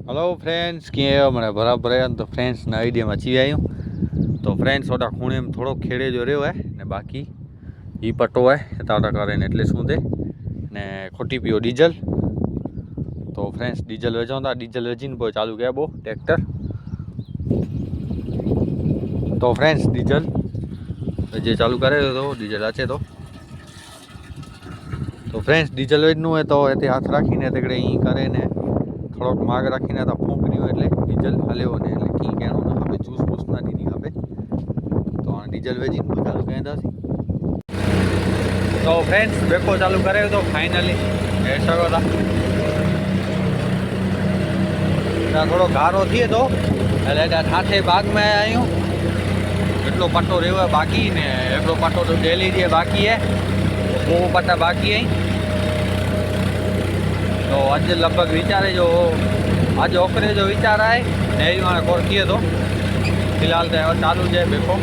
Hello friends कीअं मैंने बराबर है तो फ्रेंड्स ना आइडिया में अची आयूँ तो फ्रेंड्स वोटा खूणे में थोड़ो खेड़े जो रो है ने बाकी ये पट्टो है ताटा करे एटले सूंदे ने खोटी पियो डीजल। तो फ्रेंड्स डीजल वेचो था, डीजल वेचीने पोइ चालू किया बो ट्रेक्टर। तो फ्रेंड्स डीजल जे चालू करे तो डीजल अचे तो फ्रेंड्स डीजल वेचनु है तो ये हाथ राखीने तकड़े ई करे ने थोड़ोक माग राखीने तो फूंकणियों एटले डीजल हल्यो ने एटले की कहणो न खपे, जूस बूस ना दीनी खपे। तो हाँ डीजल वेचीने चालू कयांदासीं। तो फ्रेंड्स बेको चालू करे तो फाइनली कही सको था थोड़ो गारो थिए तो एटले ठाठे बाग में आया आहियूं। एटलो पट्टो रह्यो है बाकी ने एकड़ो पट्टो तो डेली जे बाकी है, वो पट्टा बाकी है। तो अज लगभग विचारे जो आज ओकरे जो विचार आए ने हाँ कोर किए तो फिलहाल तो चालू है बेको।